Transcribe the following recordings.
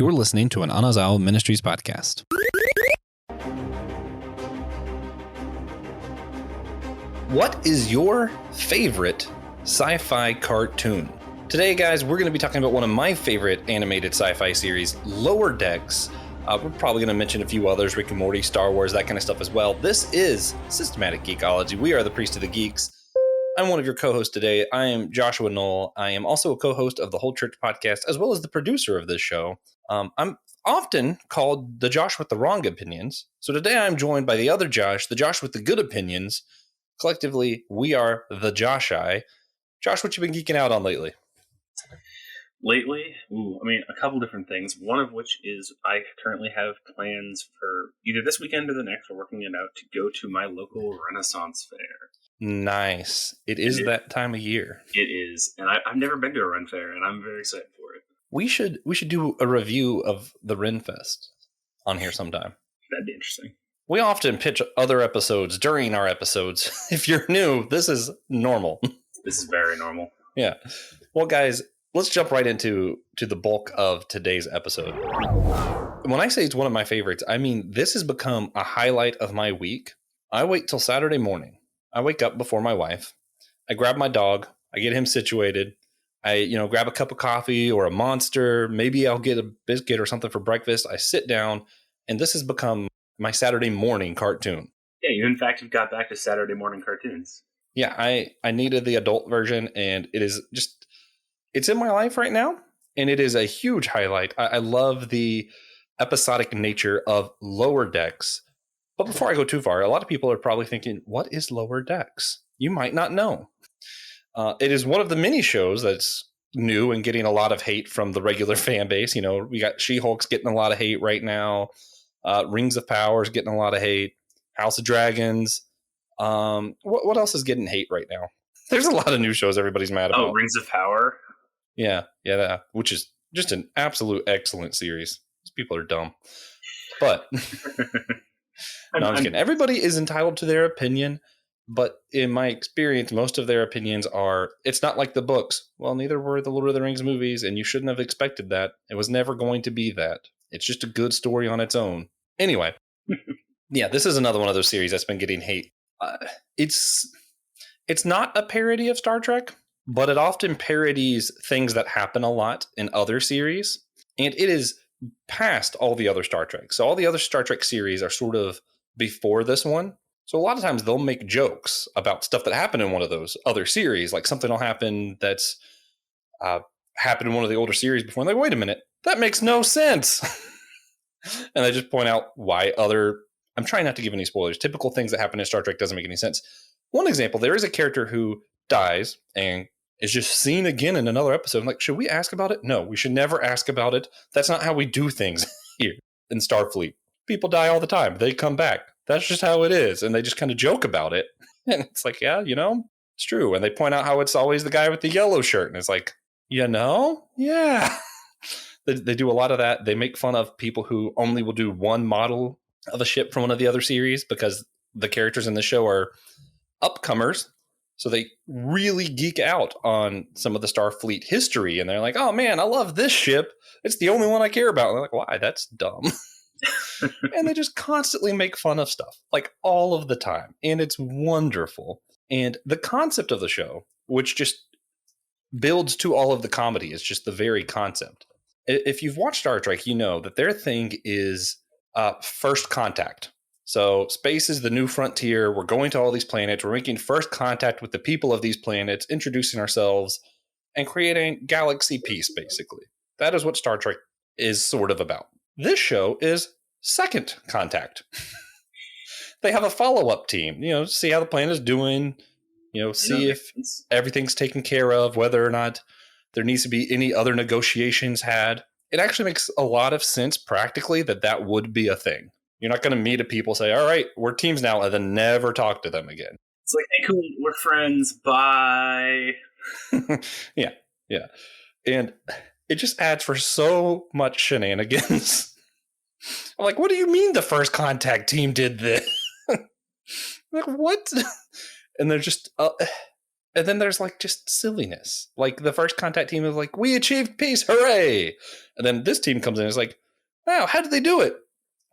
You're listening to an Anazao Ministries podcast. What is your favorite sci-fi cartoon? Today, guys, we're going to be talking about one of my favorite animated sci-fi series, Lower Decks. We're probably going to mention a few others, Rick and Morty, Star Wars, that kind of stuff as well. This is Systematic Geekology. We are the Priest of the Geeks. I'm one of your co-hosts today. I am Joshua Knoll. I am also a co-host of the Whole Church podcast, as well as the producer of this show. I'm often called the Josh with the wrong opinions. So today I'm joined by the other Josh, the Josh with the good opinions. Collectively, we are the Josh-I. Josh, what you been geeking out on lately? Lately, a couple different things. One of which is I currently have plans for either this weekend or the next. We're working it out to go to my local Renaissance fair. Nice. It is that time of year. It is, and I've never been to a Ren fair, and I'm very excited for it. We should do a review of the Ren Fest on here sometime. That'd be interesting. We often pitch other episodes during our episodes. If you're new, this is normal. This is very normal. Yeah. Well, guys, let's jump right into the bulk of today's episode. When I say it's one of my favorites, I mean this has become a highlight of my week. I wait till Saturday morning. I wake up before my wife. I grab my dog. I get him situated. I, grab a cup of coffee or a Monster. Maybe I'll get a biscuit or something for breakfast. I sit down, and this has become my Saturday morning cartoon. Yeah, you in fact have got back to Saturday morning cartoons. Yeah, I needed the adult version, and it is just, it's in my life right now, and it is a huge highlight. I love the episodic nature of Lower Decks. But before I go too far, a lot of people are probably thinking, what is Lower Decks? You might not know. It is one of the mini shows that's new and getting a lot of hate from the regular fan base. We got She-Hulk's getting a lot of hate right now. Rings of Power is getting a lot of hate. House of Dragons. What else is getting hate right now? There's a lot of new shows everybody's mad about. Oh, Rings of Power? Yeah, which is just an absolute excellent series. These people are dumb. But... No, I'm just kidding. Everybody is entitled to their opinion, but in my experience, most of their opinions are, it's not like the books. Well, neither were the Lord of the Rings movies, and you shouldn't have expected that. It was never going to be that. It's just a good story on its own. Anyway, yeah, this is another one of those series that's been getting hate. It's not a parody of Star Trek, but it often parodies things that happen a lot in other series, and it is past all the other Star Trek. So all the other Star Trek series are sort of before this one. So a lot of times they'll make jokes about stuff that happened in one of those other series, like something will happen that's happened in one of the older series before, and they're like, wait a minute, that makes no sense. And they just point out why I'm trying not to give any spoilers. Typical things that happen in Star Trek doesn't make any sense. One example, there is a character who dies and is just seen again in another episode. I'm like, should we ask about it? No, we should never ask about it. That's not how we do things here in Starfleet. People die all the time. They come back. That's just how it is. And they just kind of joke about it. And it's like, yeah, it's true. And they point out how it's always the guy with the yellow shirt. And it's like, yeah. They do a lot of that. They make fun of people who only will do one model of a ship from one of the other series because the characters in the show are upcomers. So they really geek out on some of the Starfleet history. And they're like, oh, man, I love this ship. It's the only one I care about. And they're like, why? That's dumb. And they just constantly make fun of stuff, like all of the time. And it's wonderful. And the concept of the show, which just builds to all of the comedy, is just the very concept. If you've watched Star Trek, you know that their thing is first contact. So space is the new frontier. We're going to all these planets. We're making first contact with the people of these planets, introducing ourselves, and creating galaxy peace, basically. That is what Star Trek is sort of about. This show is second contact. They have a follow-up team, see how the planet is doing, see if everything's taken care of, whether or not there needs to be any other negotiations had. It actually makes a lot of sense practically that would be a thing. You're not going to meet a people, say, all right, we're teams now, and then never talk to them again. It's like, hey, cool, we're friends, bye. Yeah. And it just adds for so much shenanigans. I'm like, what do you mean the first contact team did this? Like, what? And they're just, And then there's like just silliness. Like the first contact team is like, we achieved peace, hooray! And then this team comes in and is like, wow, how did they do it?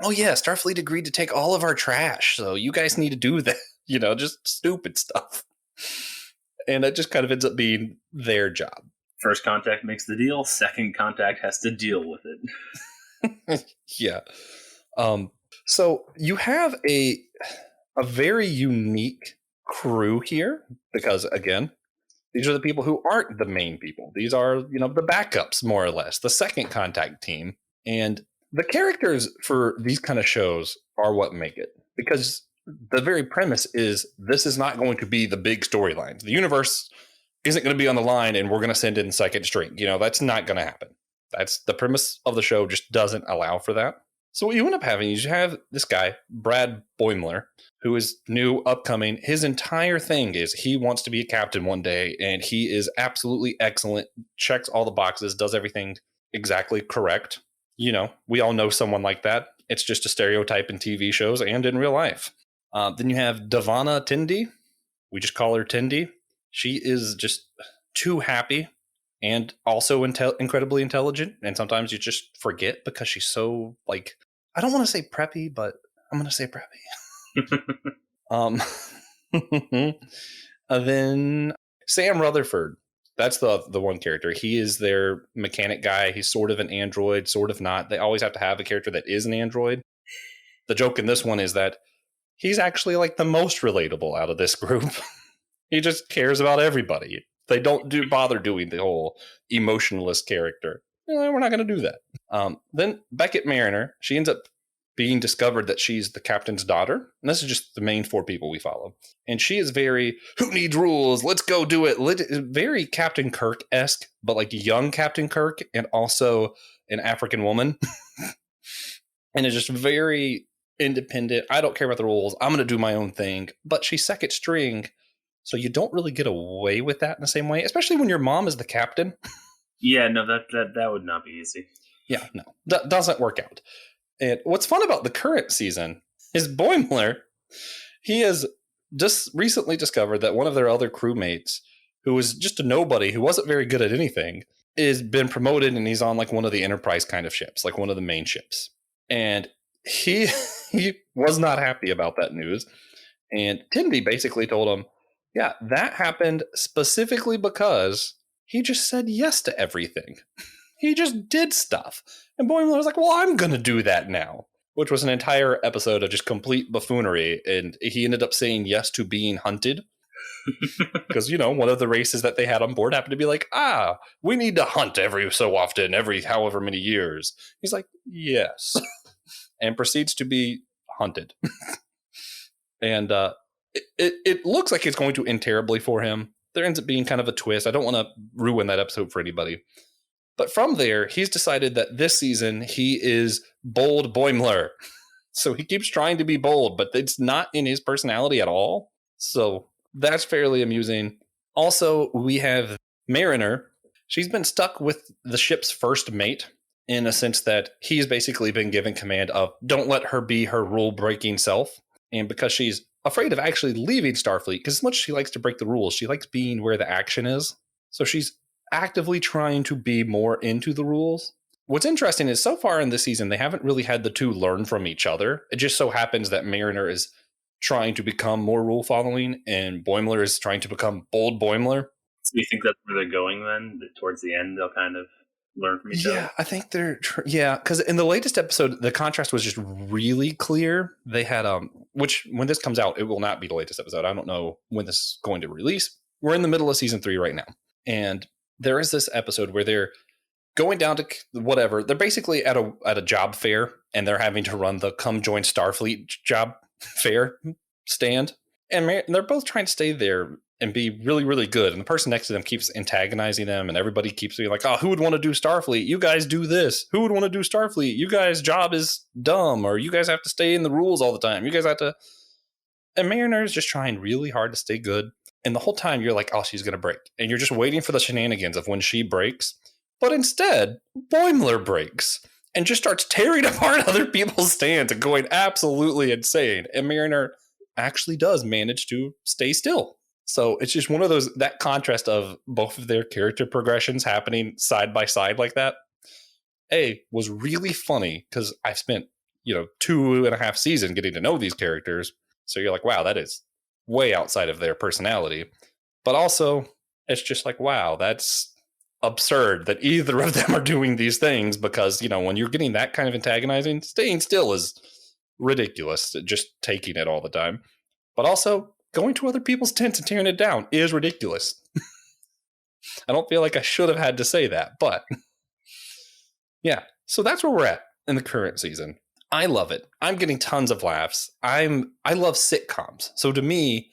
Oh yeah, Starfleet agreed to take all of our trash, so you guys need to do that. Just stupid stuff. And it just kind of ends up being their job. First contact makes the deal. Second contact has to deal with it. Yeah. So you have a very unique crew here because, again, these are the people who aren't the main people. These are, the backups, more or less, the second contact team. And the characters for these kind of shows are what make it. Because the very premise is this is not going to be the big storylines. The universe isn't going to be on the line and we're going to send in second string. That's not going to happen. That's the premise of the show, just doesn't allow for that. So what you end up having is you have this guy, Brad Boimler, who is new, upcoming. His entire thing is he wants to be a captain one day, and he is absolutely excellent, checks all the boxes, does everything exactly correct. We all know someone like that. It's just a stereotype in TV shows and in real life. Then you have Davana Tindy. We just call her Tindy. She is just too happy and also incredibly intelligent. And sometimes you just forget because she's so, like, I don't want to say preppy, but I'm going to say preppy. Then Sam Rutherford. That's the one character. He is their mechanic guy. He's sort of an android, sort of not. They always have to have a character that is an android. The joke in this one is that he's actually like the most relatable out of this group. He just cares about everybody. They don't bother doing the whole emotionless character. We're not going to do that. Then Beckett Mariner, she ends up being discovered that she's the captain's daughter. And this is just the main 4 people we follow. And she is very, who needs rules? Let's go do it. Very Captain Kirk-esque, but like young Captain Kirk and also an African woman. And it's just very independent. I don't care about the rules. I'm going to do my own thing. But she's second string. So you don't really get away with that in the same way, especially when your mom is the captain. Yeah, no, that would not be easy. Yeah, no, that doesn't work out. And what's fun about the current season is Boimler, he has just recently discovered that one of their other crewmates, who was just a nobody, who wasn't very good at anything, is been promoted and he's on like one of the Enterprise kind of ships, like one of the main ships. And he was not happy about that news. And Tindy basically told him, yeah, that happened specifically because he just said yes to everything. He just did stuff. And Boimler was like, well, I'm going to do that now. Which was an entire episode of just complete buffoonery. And he ended up saying yes to being hunted. Because, one of the races that they had on board happened to be like, we need to hunt every so often, every however many years. He's like, yes. And proceeds to be hunted. And it looks like it's going to end terribly for him. There ends up being kind of a twist. I don't want to ruin that episode for anybody. But from there, he's decided that this season he is bold Boimler. So he keeps trying to be bold, but it's not in his personality at all. So that's fairly amusing. Also, we have Mariner. She's been stuck with the ship's first mate in a sense that he's basically been given command of don't let her be her rule-breaking self. And because she's afraid of actually leaving Starfleet, because as much as she likes to break the rules, she likes being where the action is. So she's actively trying to be more into the rules. What's interesting is so far in this season, they haven't really had the two learn from each other. It just so happens that Mariner is trying to become more rule following and Boimler is trying to become bold Boimler. So you think that's where they're going then? That towards the end, they'll kind of learn from each other? Yeah, I think they're... because in the latest episode, the contrast was just really clear. They had... which, when this comes out, it will not be the latest episode. I don't know when this is going to release. We're in the middle of season 3 right now. And there is this episode where they're going down to whatever. They're basically at a job fair, and they're having to run the Come Join Starfleet job fair stand. And they're both trying to stay there and be really, really good. And the person next to them keeps antagonizing them, and everybody keeps being like, who would want to do Starfleet? You guys do this. Who would want to do Starfleet? You guys' job is dumb, or you guys have to stay in the rules all the time. You guys have to... And Mariner is just trying really hard to stay good. And the whole time you're like, she's going to break. And you're just waiting for the shenanigans of when she breaks. But instead, Boimler breaks and just starts tearing apart other people's stands and going absolutely insane. And Mariner actually does manage to stay still. So it's just one of those, that contrast of both of their character progressions happening side by side like that. Was really funny because I spent, 2.5 seasons getting to know these characters. So you're like, wow, that is way outside of their personality. But also, it's just like, wow, that's absurd that either of them are doing these things because, when you're getting that kind of antagonizing, staying still is ridiculous, just taking it all the time. But also, going to other people's tents and tearing it down is ridiculous. I don't feel like I should have had to say that, but yeah. So that's where we're at in the current season. I love it. I'm getting tons of laughs. I love sitcoms. So to me,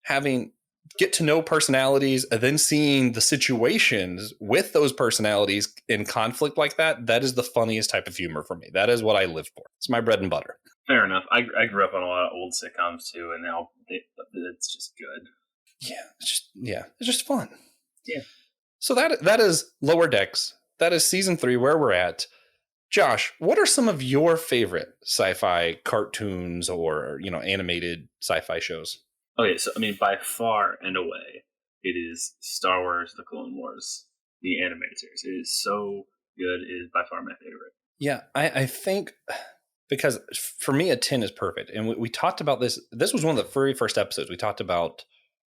having get to know personalities and then seeing the situations with those personalities in conflict like that, that is the funniest type of humor for me. That is what I live for. It's my bread and butter. Fair enough. I grew up on a lot of old sitcoms too, and now it's just good. Yeah, it's just fun. Yeah. So that is Lower Decks. That is season 3, where we're at. Josh, what are some of your favorite sci-fi cartoons or, animated sci-fi shows? Okay, so by far and away, it is Star Wars: The Clone Wars, the animated series. It is so good. It is by far my favorite. Yeah, I think because for me, a 10 is perfect. And we talked about this. This was one of the very first episodes. We talked about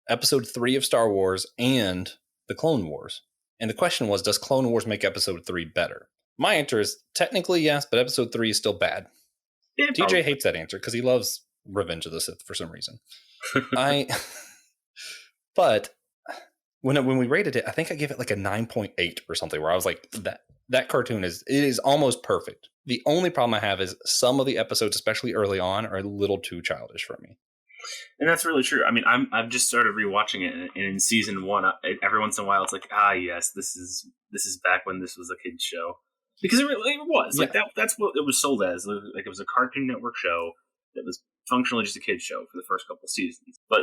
episode 3 of Star Wars and the Clone Wars. And the question was, does Clone Wars make episode 3 better? My answer is technically yes, but episode 3 is still bad. Yeah, TJ hates that answer because he loves Revenge of the Sith for some reason. But when we rated it, I think I gave it like a 9.8 or something, where I was like, that cartoon is almost perfect. The only problem I have is some of the episodes, especially early on, are a little too childish for me. And that's really true. I've just started rewatching it, and in season 1, every once in a while, it's like, yes, this is back when this was a kid's show, because it was like that. That's what it was sold as. Like it was a Cartoon Network show that was functionally just a kid's show for the first couple of seasons. But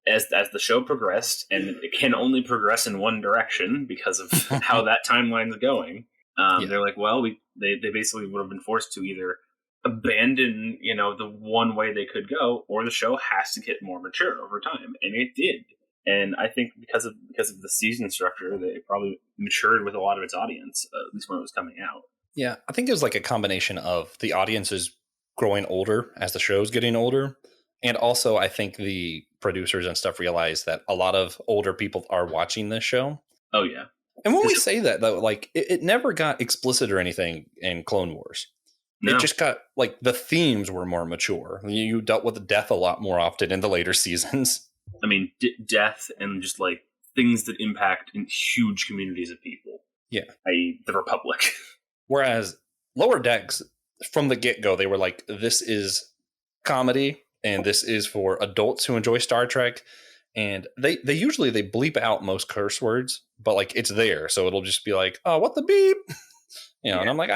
as the show progressed, and it can only progress in one direction because of how that timeline's going, they're like, well, they basically would have been forced to either abandon, the one way they could go, or the show has to get more mature over time, and it did. And I think because of the season structure, they probably matured with a lot of its audience, at least when it was coming out. Yeah, I think it was like a combination of the audience is growing older as the show's getting older, and also I think the producers and stuff realized that a lot of older people are watching this show. Oh yeah. And when we say that, though, like it never got explicit or anything in Clone Wars. No. It just got, like, the themes were more mature. You dealt with death a lot more often in the later seasons. Death and just, like, things that impact in huge communities of people. Yeah. I.e. the Republic. Whereas Lower Decks, from the get-go, they were like, this is comedy, and this is for adults who enjoy Star Trek. And they usually bleep out most curse words, but, like, it's there. So it'll just be like, oh, what the beep? And I'm like,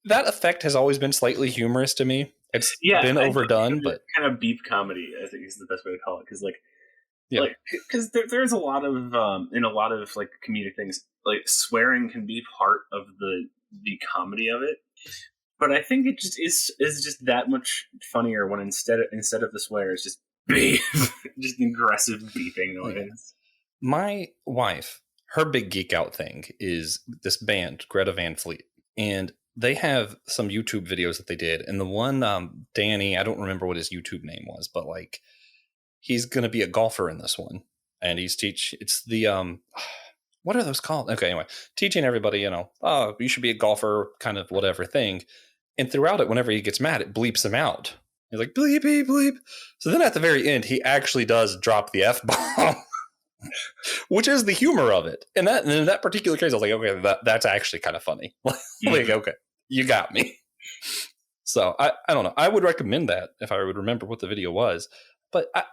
that effect has always been slightly humorous to me. It's been overdone, but kind of beep comedy, I think, is the best way to call it. Because because there's a lot of in a lot of like comedic things, like swearing can be part of the comedy of it. But I think it just is just that much funnier when instead of the swear, it's just beep, just aggressive beeping noise. Yeah. My wife, her big geek out thing is this band, Greta Van Fleet, and they have some YouTube videos that they did. And the one, Danny, I don't remember what his YouTube name was, but like, he's going to be a golfer in this one. And it's the, what are those called? Okay, anyway, teaching everybody, you should be a golfer, kind of whatever thing. And throughout it, whenever he gets mad, it bleeps him out. He's like, bleep, bleep, bleep. So then at the very end, he actually does drop the F-bomb, which is the humor of it. And in that particular case, I was like, okay, that's actually kind of funny. Like, okay, you got me. So I don't know. I would recommend that if I would remember what the video was. But I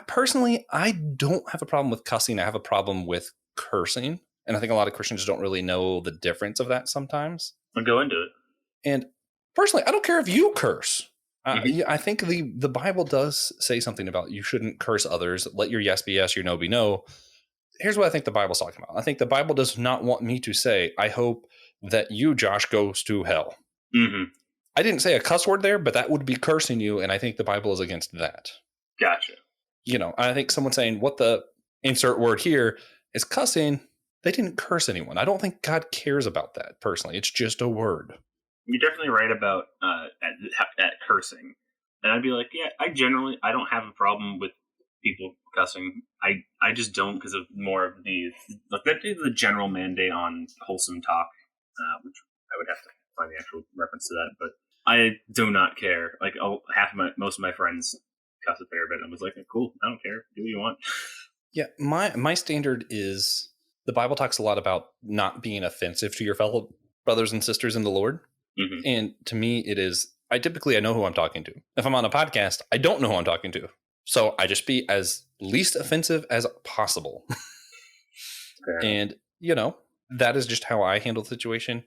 personally, I don't have a problem with cussing. I have a problem with cursing. And I think a lot of Christians don't really know the difference of that sometimes. I'll go into it. And personally, I don't care if you curse. I think the Bible does say something about you shouldn't curse others. Let your yes be yes, your no be no. Here's what I think the Bible's talking about. I think the Bible does not want me to say, I hope that you, Josh, goes to hell. Mm-hmm. I didn't say a cuss word there, but that would be cursing you, and I think the Bible is against that. Gotcha. I think someone saying what the insert word here is cussing, they didn't curse anyone. I don't think God cares about that personally. It's just a word. You're definitely right about at cursing. And I'd be like, yeah, I don't have a problem with people cussing. I just don't because of more of the general mandate on wholesome talk, which I would have to find the actual reference to that. But I do not care. Like most of my friends cuss a fair bit. I was like, cool, I don't care. Do what you want. Yeah, my standard is the Bible talks a lot about not being offensive to your fellow brothers and sisters in the Lord. Mm-hmm. And to me, it is, I know who I'm talking to. If I'm on a podcast, I don't know who I'm talking to. So I just be as least offensive as possible. And, that is just how I handle the situation.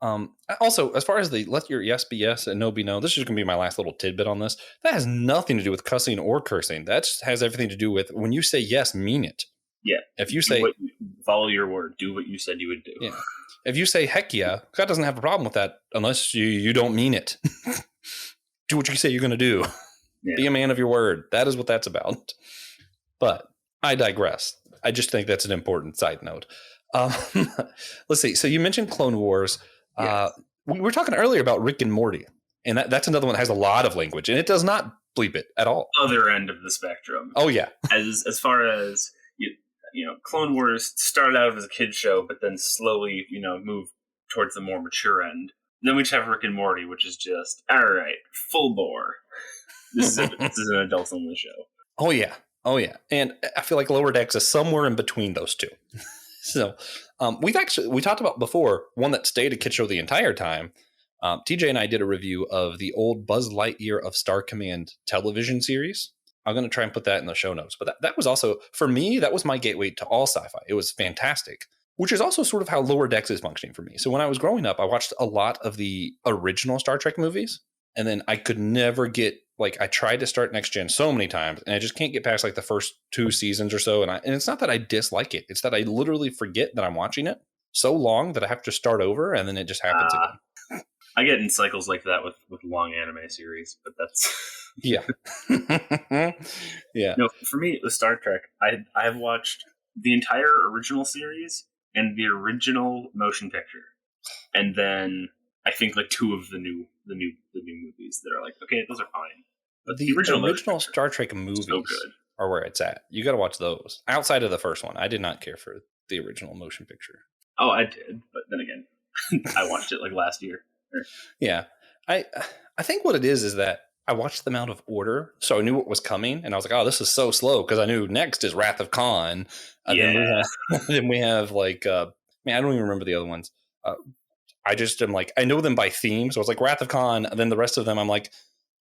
Also, as far as the let your yes be yes and no be no, this is going to be my last little tidbit on this. That has nothing to do with cussing or cursing. That just has everything to do with when you say yes, mean it. Yeah. If you say follow your word, do what you said you would do. Yeah. If you say heck yeah, God doesn't have a problem with that unless you don't mean it. Do what you say you're going to do. Yeah. Be a man of your word. That is what that's about. But I digress. I just think that's an important side note. Let's see. So you mentioned Clone Wars. Yes. We were talking earlier about Rick and Morty, and that's another one that has a lot of language, and it does not bleep it at all. Other end of the spectrum. Oh yeah. As far as Clone Wars started out as a kid's show, but then slowly, moved towards the more mature end. Then we just have Rick and Morty, which is just, all right, full bore. This is an adult-only show. Oh, yeah. And I feel like Lower Decks is somewhere in between those two. So we talked about before, one that stayed a kid show the entire time. TJ and I did a review of the old Buzz Lightyear of Star Command television series. I'm going to try and put that in the show notes. But that was also, for me, that was my gateway to all sci-fi. It was fantastic, which is also sort of how Lower Decks is functioning for me. So when I was growing up, I watched a lot of the original Star Trek movies. And then I could never get, I tried to start Next Gen so many times, and I just can't get past the first 2 seasons or so. And it's not that I dislike it. It's that I literally forget that I'm watching it so long that I have to start over, and then it just happens again. I get in cycles like that with long anime series, but that's... Yeah. Yeah. No, for me, with Star Trek, I have watched the entire original series and the original motion picture. And then I think 2 of the new movies that are okay, those are fine. But the original Star Trek movies so good. Are where it's at. You got to watch those. Outside of the first one, I did not care for the original motion picture. Oh, I did, but then again, I watched it last year. Yeah, I think what it is that I watched them out of order, so I knew what was coming, and I was like, "Oh, this is so slow," because I knew next is Wrath of Khan. Yeah. Then we have I don't even remember the other ones. I just am I know them by theme, so it's Wrath of Khan, and then the rest of them I'm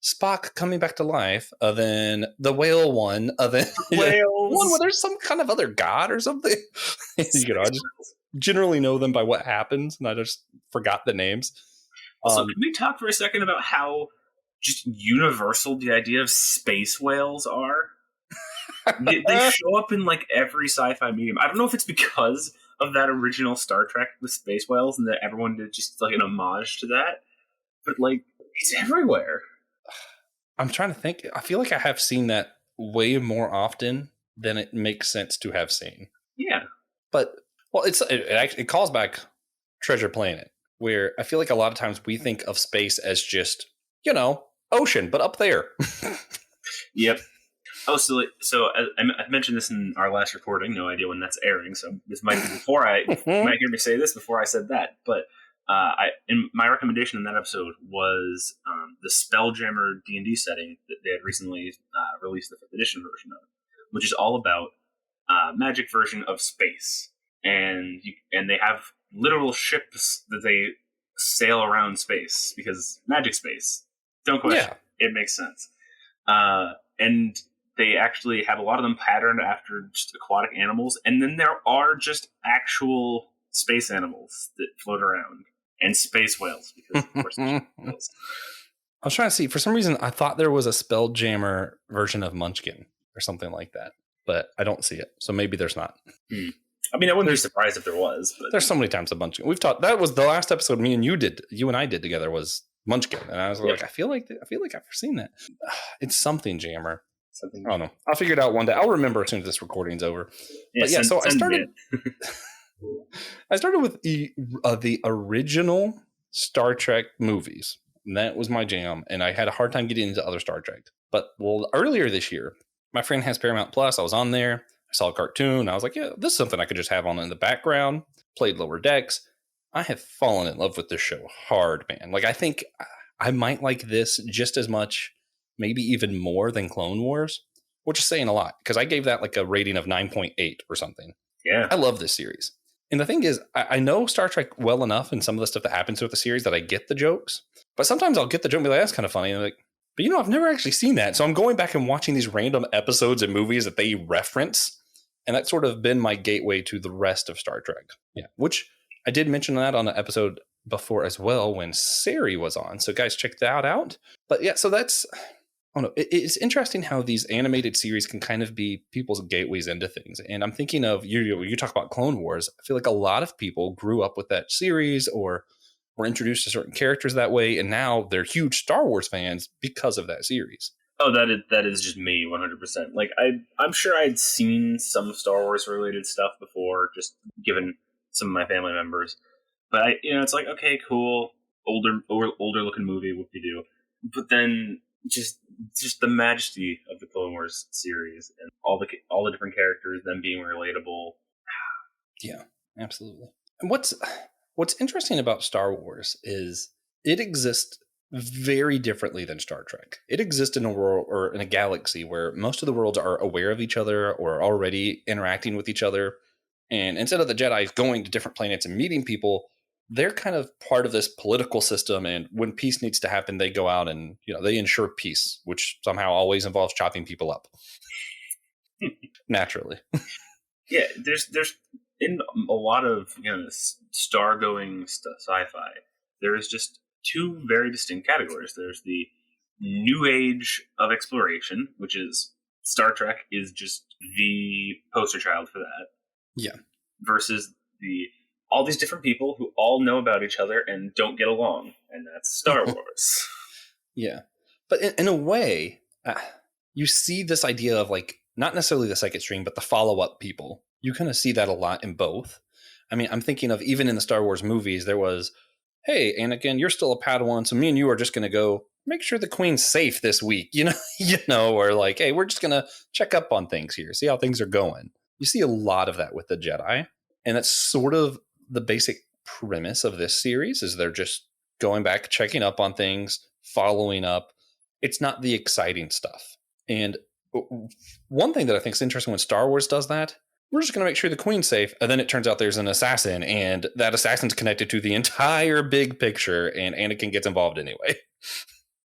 Spock coming back to life, then the whale one, then whales. One where there's some kind of other god or something. I just generally know them by what happens, and I just forgot the names. Also, can we talk for a second about how just universal the idea of space whales are? They show up in every sci-fi medium. I don't know if it's because of that original Star Trek with space whales and that everyone did just an homage to that, but it's everywhere. I'm trying to think. I feel I have seen that way more often than it makes sense to have seen. Yeah, but it calls back Treasure Planet, where I feel a lot of times we think of space as just ocean, but up there. Yep. Oh, so I mentioned this in our last recording. No idea when that's airing, so this might be before you might hear me say this before I said that. But my recommendation in that episode was the Spelljammer D&D setting that they had recently released the 5th edition version of, which is all about magic version of space, and they have literal ships that they sail around space because magic space. Don't question. Yeah. It makes sense. And they actually have a lot of them patterned after just aquatic animals. And then there are just actual space animals that float around. And space whales, because of course there's whales. I was trying to see. For some reason, I thought there was a Spelljammer version of Munchkin or something like that. But I don't see it. So maybe there's not. I mean, I wouldn't be surprised if there was. But there's so many times a Munchkin. We've talked. That was the last episode you and I did together was Munchkin. And I was I feel like I've seen that. It's something Jammer. Something. I don't know. I'll figure it out one day. I'll remember as soon as this recording's over. Yeah, but yeah, so I started. It. I started with the original Star Trek movies. And that was my jam, and I had a hard time getting into other Star Trek. But earlier this year, my friend has Paramount Plus. I was on there. I saw a cartoon. I was like, yeah, this is something I could just have on in the background. Played Lower Decks. I have fallen in love with this show hard, man. Like, I think I might like this just as much, maybe even more than Clone Wars, which is saying a lot because I gave that like a rating of 9.8 or something. Yeah. I love this series. And the thing is, I know Star Trek well enough and some of the stuff that happens with the series that I get the jokes. But sometimes I'll get the joke and be like, that's kind of funny. And I'm like, but I've never actually seen that. So I'm going back and watching these random episodes and movies that they reference. And that's sort of been my gateway to the rest of Star Trek. Yeah, which I did mention that on an episode before as well when Sari was on. So guys, check that out. But yeah, so that's... I don't know. It's interesting how these animated series can kind of be people's gateways into things. And I'm thinking of, you talk about Clone Wars. I feel like a lot of people grew up with that series or were introduced to certain characters that way. And now they're huge Star Wars fans because of that series. Oh, that is just me 100%. Like, I'm sure I'd seen some Star Wars related stuff before, just given some of my family members. But it's like, okay, cool. Older looking movie, whoop-de-doo. But then just the majesty of the Clone Wars series and all the different characters, them being relatable. Yeah, absolutely. And what's interesting about Star Wars is it exists very differently than Star Trek. It exists in a world or in a galaxy where most of the worlds are aware of each other or already interacting with each other. And instead of the Jedi going to different planets and meeting people, they're kind of part of this political system, and when peace needs to happen, they go out and they ensure peace, which somehow always involves chopping people up. Naturally. Yeah, there's in a lot of star-going sci-fi, there's just two very distinct categories. There's the new age of exploration, which is Star Trek is just the poster child for that. Yeah. Versus all these different people who all know about each other and don't get along, and that's Star Wars. Yeah. But in a way, you see this idea of like, not necessarily the second string, but the follow-up people. You kind of see that a lot in both. I mean, I'm thinking of even in the Star Wars movies, there was, hey, Anakin, you're still a Padawan, so me and you are just going to go make sure the Queen's safe this week, or like, hey, we're just going to check up on things here, see how things are going. You see a lot of that with the Jedi, and that's sort of the basic premise of this series is they're just going back, checking up on things, following up. It's not the exciting stuff. And one thing that I think is interesting when Star Wars does that, we're just going to make sure the Queen's safe. And then it turns out there's an assassin, and that assassin's connected to the entire big picture, and Anakin gets involved anyway.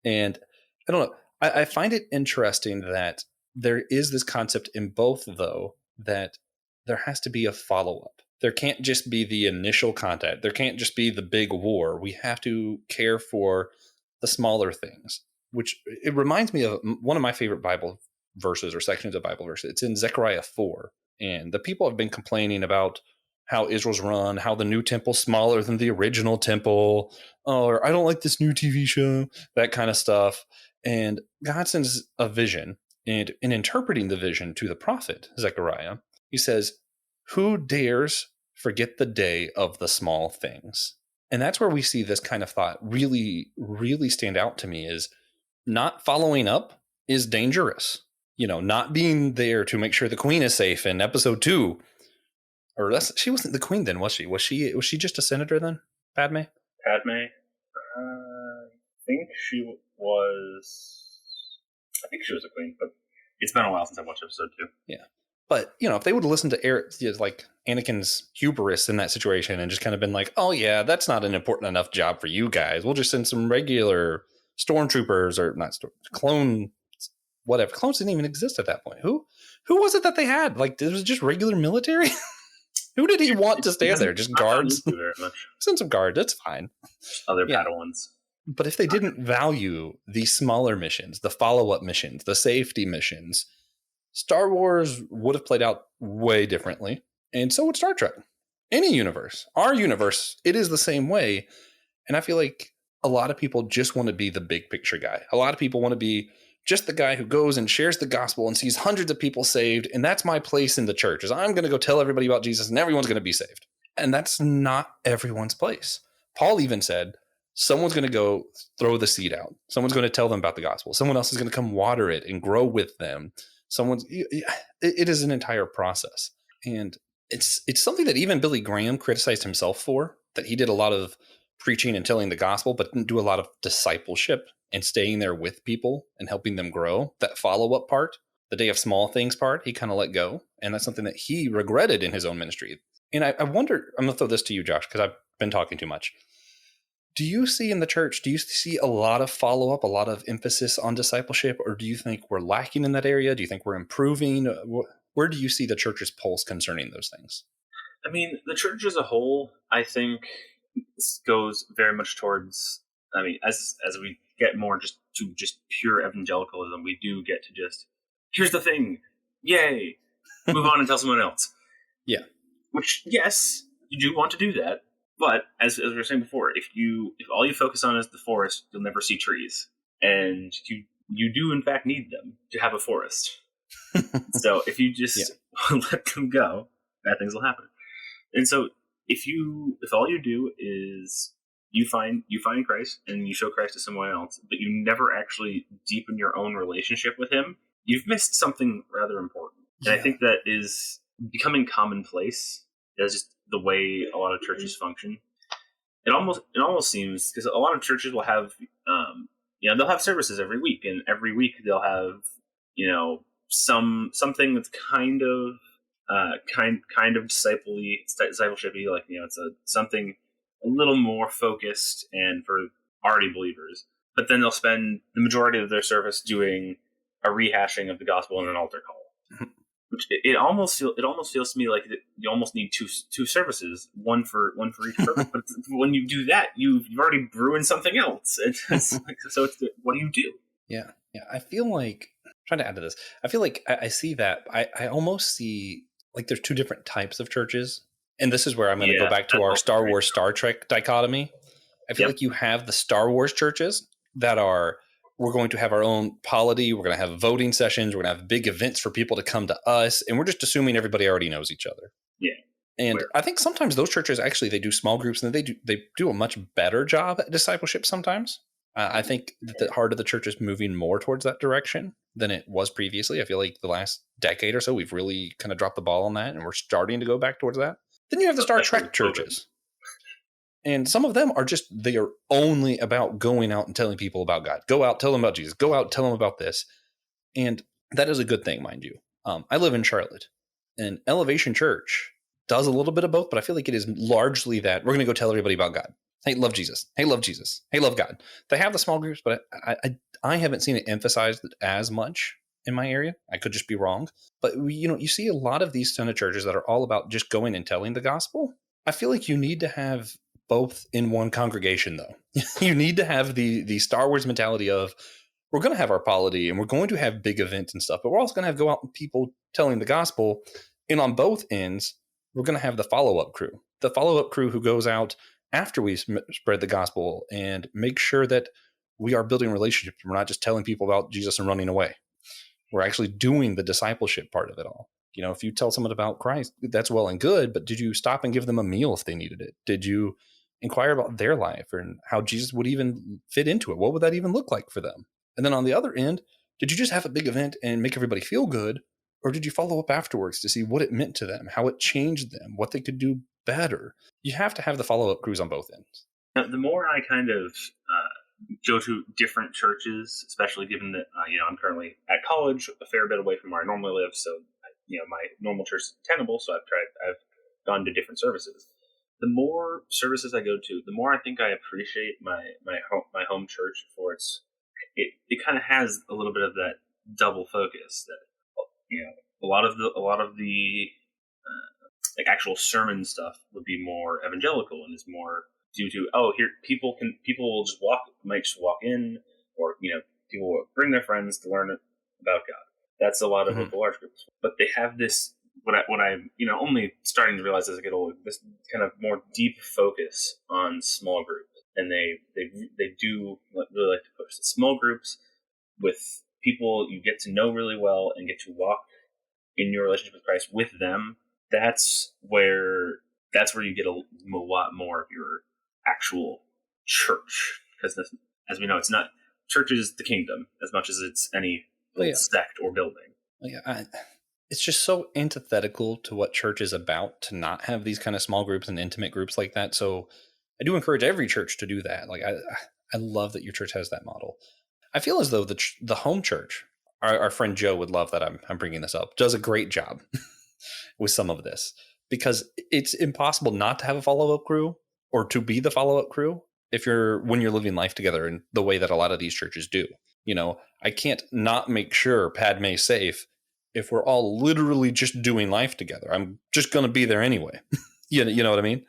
And I don't know. I find it interesting that there is this concept in both, though, that there has to be a follow-up. There can't just be the initial contact. There can't just be the big war. We have to care for the smaller things, which it reminds me of one of my favorite Bible verses or sections of Bible verses. It's in Zechariah 4. And the people have been complaining about how Israel's run, how the new temple's smaller than the original temple, or I don't like this new TV show, that kind of stuff. And God sends a vision, and in interpreting the vision to the prophet, Zechariah, he says, who dares forget the day of the small things? And that's where we see this kind of thought really, really stand out to me is not following up is dangerous. Not being there to make sure the Queen is safe in episode 2. Or she wasn't the Queen then, was she? Was she just a senator then? Padme? I think she was. I think she was a queen, but it's been a while since I watched episode 2. Yeah. But, if they would have listened to Anakin's hubris in that situation and just kind of been like, oh, yeah, that's not an important enough job for you guys. We'll just send some regular stormtroopers or not clone, whatever. Clones didn't even exist at that point. Who was it that they had? Like, it was just regular military? Who did he want to stand there? Just guards? Send some guards. That's fine. Other Padawans. But if they didn't value these smaller missions, the follow-up missions, the safety missions, Star Wars would have played out way differently. And so would Star Trek. Any universe. Our universe, it is the same way. And I feel like a lot of people just want to be the big picture guy. A lot of people want to be just the guy who goes and shares the gospel and sees hundreds of people saved. And that's my place in the church, is I'm going to go tell everybody about Jesus and everyone's going to be saved. And that's not everyone's place. Paul even said, someone's going to go throw the seed out. Someone's going to tell them about the gospel. Someone else is going to come water it and grow with them. It is an entire process. And it's something that even Billy Graham criticized himself for, that he did a lot of preaching and telling the gospel, but didn't do a lot of discipleship and staying there with people and helping them grow. That follow-up part, the day of small things part, he kind of let go. And that's something that he regretted in his own ministry. And I wonder, I'm going to throw this to you, Josh, because I've been talking too much. Do you see in the church, do you see a lot of follow-up, a lot of emphasis on discipleship, or do you think we're lacking in that area? Do you think we're improving? Where do you see the church's pulse concerning those things? I mean, the church as a whole, I think, goes very much towards, I mean, as we get more just pure evangelicalism, we do get to just, here's the thing, yay, move on and tell someone else. Yeah. Which, yes, you do want to do that, but as we were saying before, if all you focus on is the forest, you'll never see trees, and you do in fact need them to have a forest. So if you just let them go, bad things will happen. And so if all you do is you find Christ and you show Christ to someone else, but you never actually deepen your own relationship with him, you've missed something rather important. And I think that is becoming commonplace. That's just the way a lot of churches function. It almost seems, because a lot of churches will have, they'll have services every week, and every week they'll have, something that's kind of discipleship-y, like, it's something a little more focused and for already believers. But then they'll spend the majority of their service doing a rehashing of the gospel in an altar call. Which it almost feels to me like you almost need two services, one for each purpose. But when you do that, you've already ruined something else. What do you do? Yeah. I feel like, trying to add to this, I feel like I see that. I almost see like there's two different types of churches, and this is where I'm going to go back to our Star Wars, Star Trek dichotomy. I feel like you have the Star Wars churches that are, we're going to have our own polity. We're going to have voting sessions. We're going to have big events for people to come to us. And we're just assuming everybody already knows each other. Yeah. And I think sometimes those churches, actually, they do small groups, and they do a much better job at discipleship sometimes. I think that the heart of the church is moving more towards that direction than it was previously. I feel like the last decade or so, we've really kind of dropped the ball on that, and we're starting to go back towards that. Then you have the Star Trek churches. And some of them are they are only about going out and telling people about God. Go out, tell them about Jesus. Go out, tell them about this. And that is a good thing, mind you. I live in Charlotte, and Elevation Church does a little bit of both, but I feel like it is largely that we're going to go tell everybody about God. Hey, love Jesus. Hey, love Jesus. Hey, love God. They have the small groups, but I haven't seen it emphasized as much in my area. I could just be wrong. But, you see a lot of these ton of churches that are all about just going and telling the gospel. I feel like you need to have both in one congregation, though. You need to have the Star Wars mentality of, we're going to have our polity and we're going to have big events and stuff, but we're also going to go out and people telling the gospel. And on both ends, we're going to have the follow-up crew who goes out after we spread the gospel and make sure that we are building relationships. We're not just telling people about Jesus and running away. We're actually doing the discipleship part of it all. If you tell someone about Christ, that's well and good, but did you stop and give them a meal if they needed it? Did you inquire about their life and how Jesus would even fit into it? What would that even look like for them? And then on the other end, did you just have a big event and make everybody feel good? Or did you follow up afterwards to see what it meant to them, how it changed them, what they could do better? You have to have the follow-up crews on both ends. Now, the more I kind of go to different churches, especially given that I'm currently at college, a fair bit away from where I normally live, so my normal church is tenable, so I've gone to different services. The more services I go to, the more I think I appreciate my home church for it kind of has a little bit of that double focus that a lot of the like actual sermon stuff would be more evangelical and is more due to here people will just might walk in, or people will bring their friends to learn about God. That's a lot of what the large groups, but they have this what I'm only starting to realize as I get older, this kind of more deep focus on small groups, and they do really like to push the small groups with people you get to know really well and get to walk in your relationship with Christ with them, that's where you get a lot more of your actual church. Because as we know, it's not church is the kingdom as much as it's any little sect or building. It's just so antithetical to what church is about to not have these kind of small groups and intimate groups like that. So I do encourage every church to do that. Like I love that your church has that model. I feel as though the home church, our friend Joe would love that I'm bringing this up, does a great job with some of this, because it's impossible not to have a follow-up crew or to be the follow-up crew when you're living life together in the way that a lot of these churches do. You know, I can't not make sure Padme's safe if we're all literally just doing life together. I'm just going to be there anyway. You know what I mean?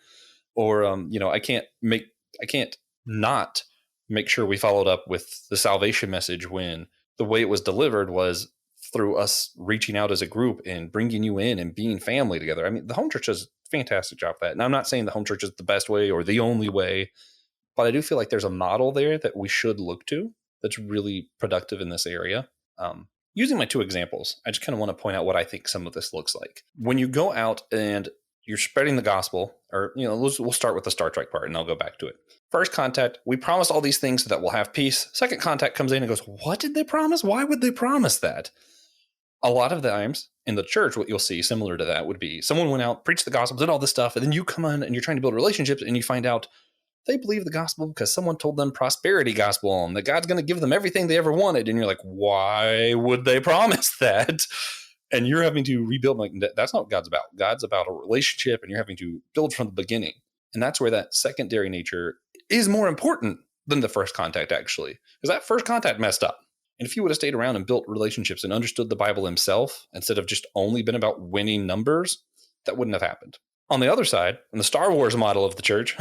Or, I can't not make sure we followed up with the salvation message when the way it was delivered was through us reaching out as a group and bringing you in and being family together. I mean, the home church does a fantastic job of that. And I'm not saying the home church is the best way or the only way, but I do feel like there's a model there that we should look to that's really productive in this area. Using my two examples, I just kind of want to point out what I think some of this looks like. When you go out and you're spreading the gospel, or, we'll start with the Star Trek part and I'll go back to it. First contact, we promise all these things so that we'll have peace. Second contact comes in and goes, what did they promise? Why would they promise that? A lot of the times in the church, what you'll see similar to that would be someone went out, preached the gospel, did all this stuff, and then you come on and you're trying to build relationships and you find out they believe the gospel because someone told them prosperity gospel and that God's going to give them everything they ever wanted. And you're like, why would they promise that? And you're having to rebuild. Like, that's not what God's about. God's about a relationship, and you're having to build from the beginning. And that's where that secondary nature is more important than the first contact, actually, because that first contact messed up. And if he would have stayed around and built relationships and understood the Bible himself, instead of just only been about winning numbers, that wouldn't have happened. On the other side, in the Star Wars model of the church,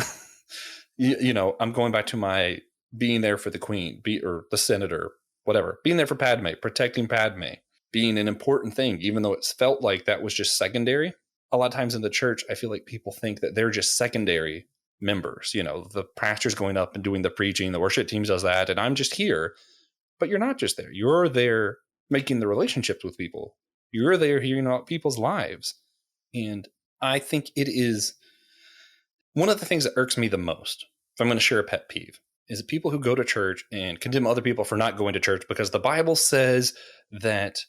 I'm going back to my being there for the queen, or the senator, whatever, being there for Padme, protecting Padme, being an important thing, even though it's felt like that was just secondary. A lot of times in the church, I feel like people think that they're just secondary members. The pastor's going up and doing the preaching, the worship team does that, and I'm just here. But you're not just there. You're there making the relationships with people. You're there hearing about people's lives. And I think it is one of the things that irks me the most, if I'm going to share a pet peeve, is that people who go to church and condemn other people for not going to church because the Bible says that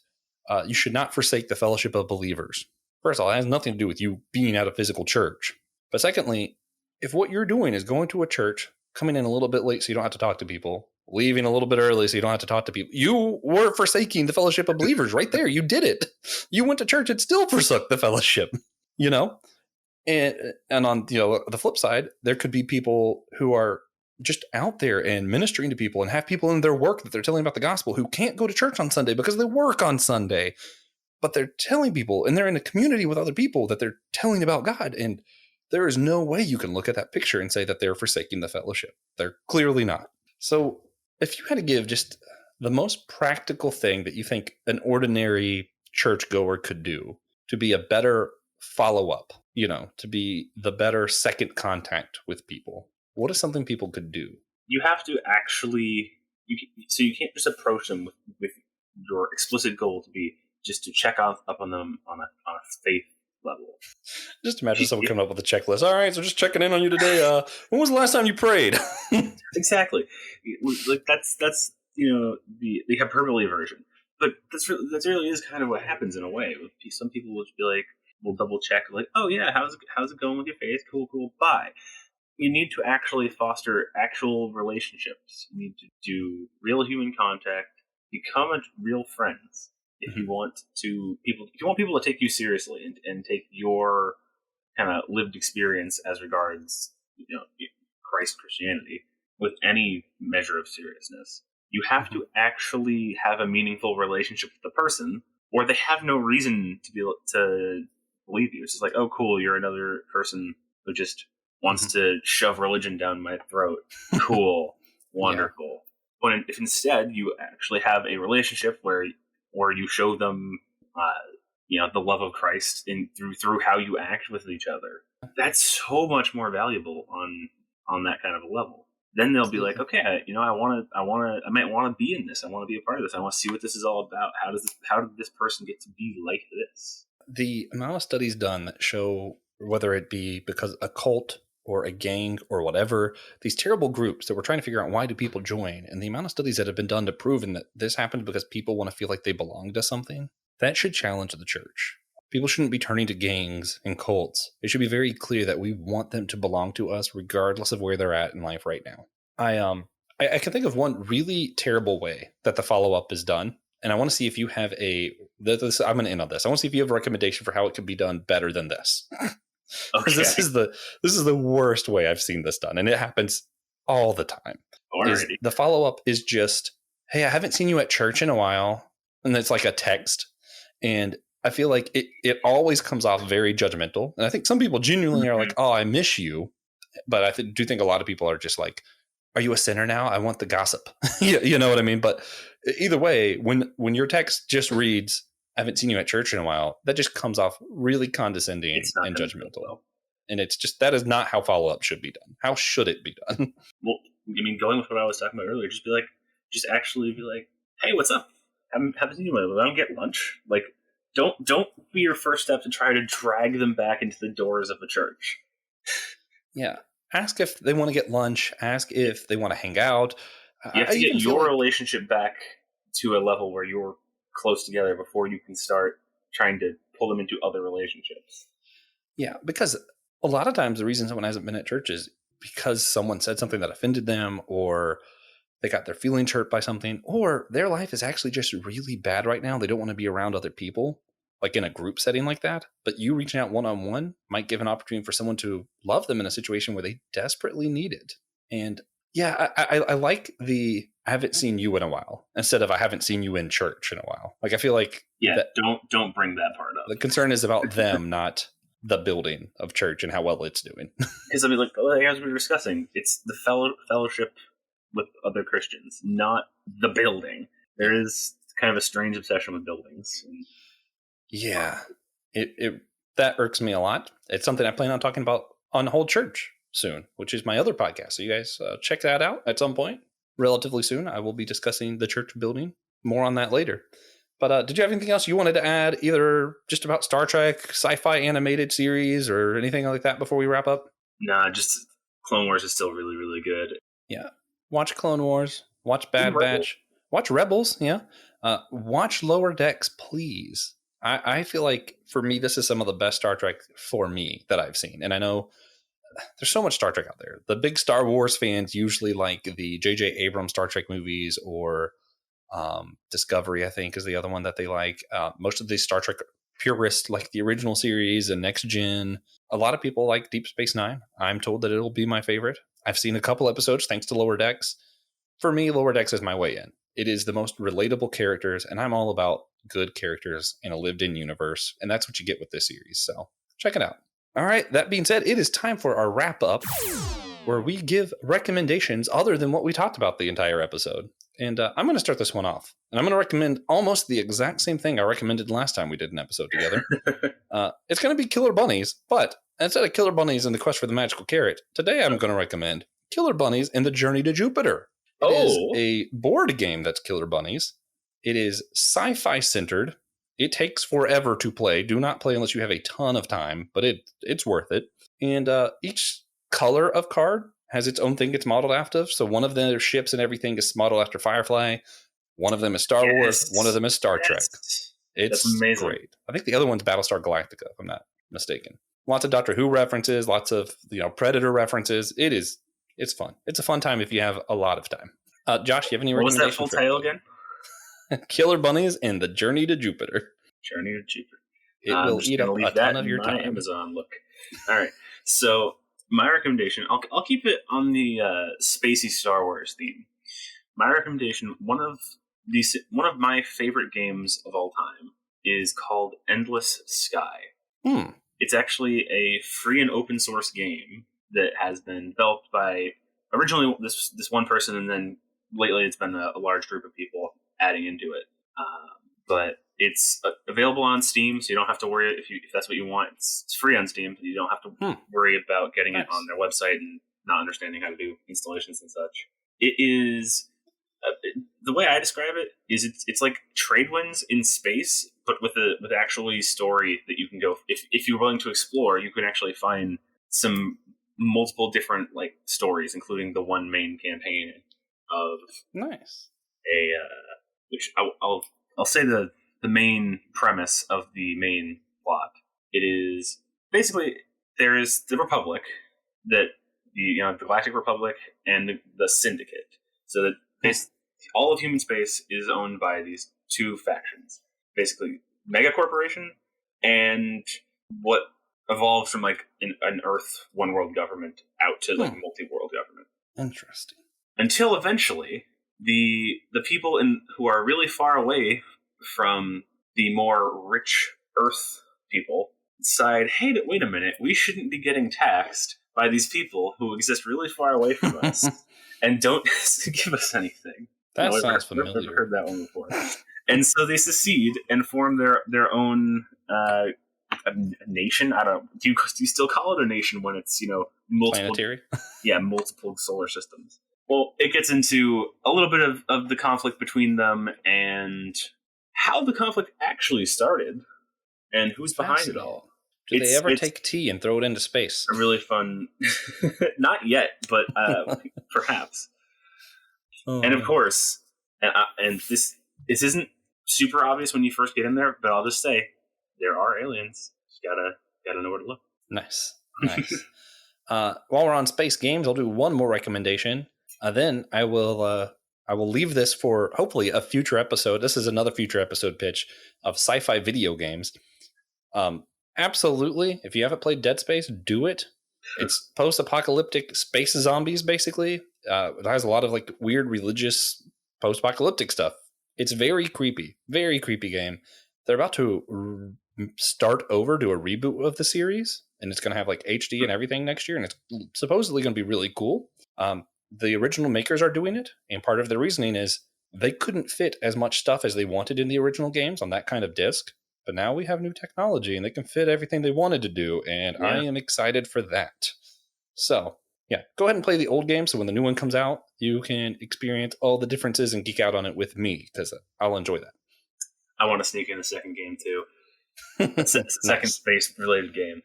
you should not forsake the fellowship of believers. First of all, it has nothing to do with you being at a physical church. But secondly, if what you're doing is going to a church, coming in a little bit late so you don't have to talk to people, leaving a little bit early so you don't have to talk to people, you were forsaking the fellowship of believers right there. You did it. You went to church and still forsook the fellowship, And on the flip side, there could be people who are just out there and ministering to people and have people in their work that they're telling about the gospel who can't go to church on Sunday because they work on Sunday, but they're telling people and they're in a community with other people that they're telling about God. And there is no way you can look at that picture and say that they're forsaking the fellowship. They're clearly not. So if you had to give just the most practical thing that you think an ordinary churchgoer could do to be a better follow-up, to be the better second contact with people, what is something people could do? You have to actually, you can't just approach them with your explicit goal to be just to check up on them on a faith level. Just imagine someone coming up with a checklist. All right, so just checking in on you today. When was the last time you prayed? Exactly. Like that's the hyperbole version. But that really is kind of what happens in a way. Some people will be like, we'll double check, like, oh yeah, how's it going with your faith? Cool, bye. You need to actually foster actual relationships. You need to do real human contact, become real friends. If you want people to take you seriously and take your kind of lived experience as regards Christianity with any measure of seriousness, you have to actually have a meaningful relationship with the person, or they have no reason to be able to believe you. It's just like, oh, cool, you're another person who just wants to shove religion down my throat. Cool, wonderful. But if instead you actually have a relationship where you show them, the love of Christ through how you act with each other, that's so much more valuable on that kind of a level. then they'll be like, okay, I might want to be in this. I want to be a part of this. I want to see what this is all about. How did this person get to be like this? The amount of studies done that show, whether it be because a cult or a gang or whatever, these terrible groups that we're trying to figure out why do people join, and the amount of studies that have been done to prove that this happens because people want to feel like they belong to something, that should challenge the church. People shouldn't be turning to gangs and cults. It should be very clear that we want them to belong to us regardless of where they're at in life right now. I can think of one really terrible way that the follow-up is done, and I want to see if you have I'm going to end on this. I want to see if you have a recommendation for how it could be done better than this. Okay. This is the worst way I've seen this done, and it happens all the time. The follow-up is just, hey, I haven't seen you at church in a while, and it's like a text, and I feel like it always comes off very judgmental, and I think some people genuinely are like, oh, I miss you, but I do think a lot of people are just like, are you a sinner now? I want the gossip. You know what I mean? But either way, when your text just reads, I haven't seen you at church in a while, that just comes off really condescending and judgmental. And it's just, that is not how follow-up should be done. How should it be done? Well, I mean, going with what I was talking about earlier, just actually be like, hey, what's up? Haven't seen you in a while. I don't get lunch. Like, don't be your first step to try to drag them back into the doors of a church. Yeah. Ask if they want to get lunch. Ask if they want to hang out. You have to get your relationship back to a level where you're close together before you can start trying to pull them into other relationships. Yeah, because a lot of times the reason someone hasn't been at church is because someone said something that offended them, or they got their feelings hurt by something, or their life is actually just really bad right now. They don't want to be around other people, like in a group setting like that. But you reaching out one-on-one might give an opportunity for someone to love them in a situation where they desperately need it. And yeah, I like the I haven't seen you in a while instead of I haven't seen you in church in a while. Like, I feel like don't bring that part up. The concern is about them, not the building of church and how well it's doing. Because I mean, like as we were discussing, it's the fellowship with other Christians, not the building. There is kind of a strange obsession with buildings. Yeah, it that irks me a lot. It's something I plan on talking about on Whole Church soon, which is my other podcast. So you guys check that out at some point. Relatively soon, I will be discussing the church building. More on that later. But did you have anything else you wanted to add, either just about Star Trek, sci-fi animated series, or anything like that before we wrap up? Nah, just Clone Wars is still really, really good. Yeah. Watch Clone Wars. Watch Bad Batch. Watch Rebels, yeah. Watch Lower Decks, please. I feel like, for me, this is some of the best Star Trek for me that I've seen. And I know there's so much Star Trek out there. The big Star Wars fans usually like the J.J. Abrams Star Trek movies, or Discovery, I think, is the other one that they like. Most of these Star Trek purists like the original series and Next Gen. A lot of people like Deep Space Nine. I'm told that it'll be my favorite. I've seen a couple episodes thanks to Lower Decks. For me, Lower Decks is my way in. It is the most relatable characters, and I'm all about good characters in a lived-in universe, and that's what you get with this series. So check it out. All right, that being said, it is time for our wrap-up, where we give recommendations other than what we talked about the entire episode. And I'm going to start this one off. And I'm going to recommend almost the exact same thing I recommended last time we did an episode together. It's going to be Killer Bunnies, but instead of Killer Bunnies and the Quest for the Magical Carrot, today I'm going to recommend Killer Bunnies and the Journey to Jupiter. It is a board game that's Killer Bunnies. It is sci-fi centered. It takes forever to play. Do not play unless you have a ton of time, but it's worth it. And each color of card has its own thing it's modeled after. So one of their ships and everything is modeled after Firefly. One of them is Star Wars. One of them is Star Trek. It's amazing. Great. I think the other one's Battlestar Galactica, if I'm not mistaken. Lots of Doctor Who references, lots of Predator references. It's fun. It's a fun time if you have a lot of time. Josh, you have any recommendations? What was that full title again? Killer Bunnies and the Journey to Jupiter. Journey to Jupiter. It will eat up a ton of your time. Amazon look. All right. So my recommendation, I'll keep it on the spacey Star Wars theme. My recommendation, one of my favorite games of all time, is called Endless Sky. It's actually a free and open source game that has been developed by originally this one person, and then lately it's been a large group of people adding into it. But it's available on Steam, so you don't have to worry if that's what you want. It's free on Steam, so you don't have to worry about getting it on their website and not understanding how to do installations and such. It is the way I describe it is it's like Tradewinds in space, but with actually story that you can go. If you're willing to explore, you can actually find some multiple different like stories, including the one main campaign of nice which I'll say the main premise of the main plot. It is basically there is the Republic, that the Galactic Republic, and the Syndicate. So that all of human space is owned by these two factions, basically Mega Corporation and what evolved from like an Earth one world government out to like multi-world government. Interesting. Until eventually the people who are really far away from the more rich Earth people decide, hey, wait a minute, we shouldn't be getting taxed by these people who exist really far away from us and don't give us anything. That sounds familiar. I've never heard that one before. And so they secede and form their own a nation. I don't know. Do you still call it a nation when it's multiple planetary? Yeah, multiple solar systems. Well, it gets into a little bit of the conflict between them and how the conflict actually started and who's behind it all. Do they ever take tea and throw it into space? A really fun... Not yet, but perhaps. And of course, and this isn't super obvious when you first get in there, but I'll just say, there are aliens. Just gotta know where to look. Nice. While we're on space games, I'll do one more recommendation. Then I will leave this for hopefully a future episode. This is another future episode pitch of sci-fi video games. Absolutely, if you haven't played Dead Space, do it. It's post-apocalyptic space zombies, basically. It has a lot of like weird religious post-apocalyptic stuff. It's very creepy game. They're about to start over, do a reboot of the series, and it's going to have like HD and everything next year, and it's supposedly going to be really cool. The original makers are doing it, and part of the reasoning is they couldn't fit as much stuff as they wanted in the original games on that kind of disc. But now we have new technology, and they can fit everything they wanted to do, and I am excited for that. So, yeah, go ahead and play the old game, so when the new one comes out, you can experience all the differences and geek out on it with me, because I'll enjoy that. I want to sneak in a second game, too. Second space-related game.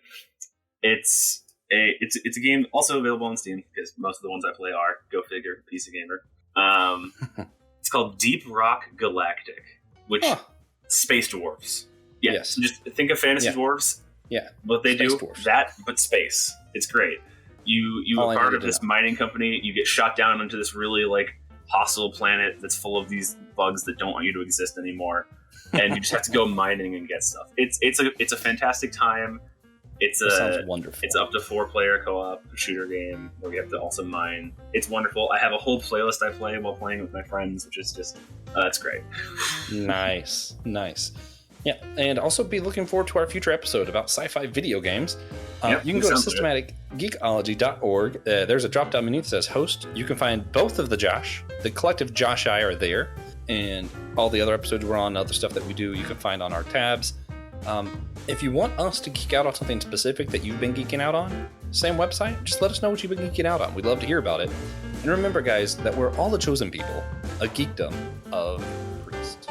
It's a game also available on Steam, because most of the ones I play are, go figure, PC Gamer. It's called Deep Rock Galactic, which space dwarves. Yeah, yes. So just think of fantasy dwarves. Yeah. What they space do, dwarves. that, but space. It's great. You are part of this mining company, you get shot down into this really like hostile planet that's full of these bugs that don't want you to exist anymore. And you just have to go mining and get stuff. It's a fantastic time. Sounds wonderful. It's up to 4-player co-op shooter game where we have to also mine. It's wonderful. I have a whole playlist I play while playing with my friends, which is just it's great. Nice. Yeah, and also be looking forward to our future episode about sci-fi video games. You can go to systematicgeekology.org. There's a drop-down menu that says host. You can find both of the Josh. The collective Josh I are there. And all the other episodes we're on, other stuff that we do, you can find on our tabs. If you want us to geek out on something specific that you've been geeking out on, same website, just let us know what you've been geeking out on. We'd love to hear about it. And remember, guys, that we're all the chosen people, a geekdom of priest.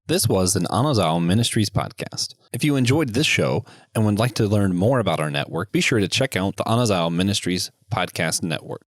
This was an Anazao Ministries podcast. If you enjoyed this show and would like to learn more about our network, be sure to check out the Anazao Ministries podcast network.